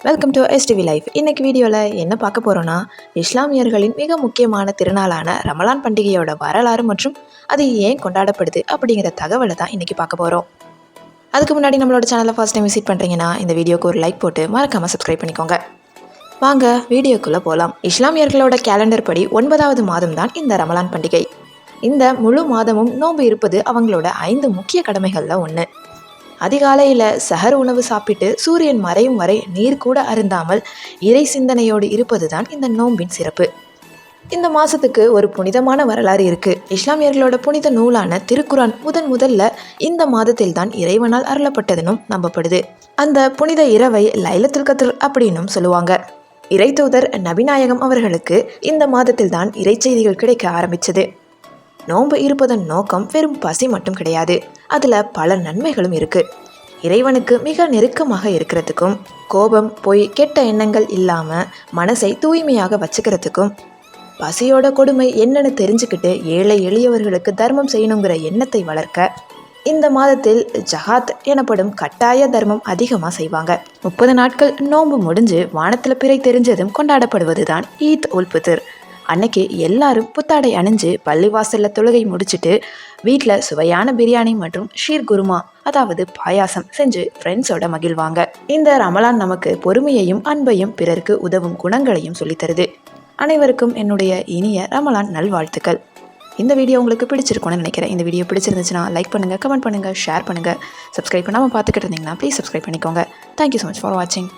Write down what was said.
Welcome to STV life. இன்னைக்கு வீடியோவில் என்ன பார்க்க போகிறோன்னா, இஸ்லாமியர்களின் மிக முக்கியமான திருநாளான ரமலான் பண்டிகையோட வரலாறு மற்றும் அது ஏன் கொண்டாடப்படுது அப்படிங்கிற தகவலை தான் இன்றைக்கி பார்க்க போகிறோம். அதுக்கு முன்னாடி நம்மளோட சேனலை ஃபர்ஸ்ட் டைம் விசிட் பண்ணுறீங்கன்னா இந்த வீடியோக்கு ஒரு லைக் போட்டு மறக்காமல் சப்ஸ்கிரைப் பண்ணிக்கோங்க. வாங்க வீடியோக்குள்ளே போகலாம். இஸ்லாமியர்களோட கேலண்டர் படி 9வது மாதம் தான் இந்த ரமலான் பண்டிகை. இந்த முழு மாதமும் நோன்பு இருப்பது அவங்களோட 5 முக்கிய கடமைகளில் ஒன்று. அதிகாலையில் சஹர் உணவு சாப்பிட்டு சூரியன் மறையும் வரை நீர் கூட அருந்தாமல் இறை சிந்தனையோடு இருப்பது தான் இந்த நோன்பின் சிறப்பு. இந்த மாதத்துக்கு ஒரு புனிதமான வரலாறு இருக்குது. இஸ்லாமியர்களோட புனித நூலான திருக்குரான் முதல்ல இந்த மாதத்தில் தான் இறைவனால் அருளப்பட்டதுன்னு நம்பப்படுது. அந்த புனித இரவை லைலத்துல் கத்ர் அப்படின்னும் சொல்லுவாங்க. இறை தூதர் நபிநாயகம் அவர்களுக்கு இந்த மாதத்தில் தான் இறை செய்திகள் கிடைக்க ஆரம்பிச்சது. நோன்பு இருப்பதன் நோக்கம் வெறும் பசி மட்டும் கிடையாது, அதில் பல நன்மைகளும் இருக்குது. இறைவனுக்கு மிக நெருக்கமாக இருக்கிறதுக்கும், கோபம் பொய் கெட்ட எண்ணங்கள் இல்லாமல் மனசை தூய்மையாக வச்சுக்கிறதுக்கும், பசியோட கொடுமை என்னன்னு தெரிஞ்சுக்கிட்டு ஏழை எளியவர்களுக்கு தர்மம் செய்யணுங்கிற எண்ணத்தை வளர்க்க இந்த மாதத்தில் ஜஹாத் எனப்படும் கட்டாய தர்மம் அதிகமாக செய்வாங்க. 30 நாட்கள் நோன்பு முடிஞ்சு வானத்தில் பிறை தெரிஞ்சதும் கொண்டாடப்படுவது தான் ஈத் உல் ஃபித்ர். அன்னைக்கு எல்லாரும் புத்தாடை அணிஞ்சு பள்ளிவாசலில் தொழுகை முடிச்சுட்டு வீட்டில் சுவையான பிரியாணி மற்றும் ஷீர் குருமா அதாவது பாயாசம் செஞ்சு ஃப்ரெண்ட்ஸோட மகிழ்வாங்க. இந்த ரமலான் நமக்கு பொறுமையையும் அன்பையும் பிறருக்கு உதவும் குணங்களையும் சொல்லித்தருது. அனைவருக்கும் என்னுடைய இனிய ரமலான் நல்வாழ்த்துக்கள். இந்த வீடியோ உங்களுக்கு பிடிச்சிருக்கும்னு நினைக்கிறேன். இந்த வீடியோ பிடிச்சிருந்துச்சுன்னா லைக் பண்ணுங்கள், கமெண்ட் பண்ணுங்கள், ஷேர் பண்ணுங்கள். சப்ஸ்கிரைப் பண்ணாமல் பார்த்துக்கிட்டு இருந்தீங்கன்னா ப்ளீஸ் சப்ஸ்கிரைப் பண்ணிக்கோங்க. தேங்க்யூ ஸோ மச் ஃபார் வாட்சிங்.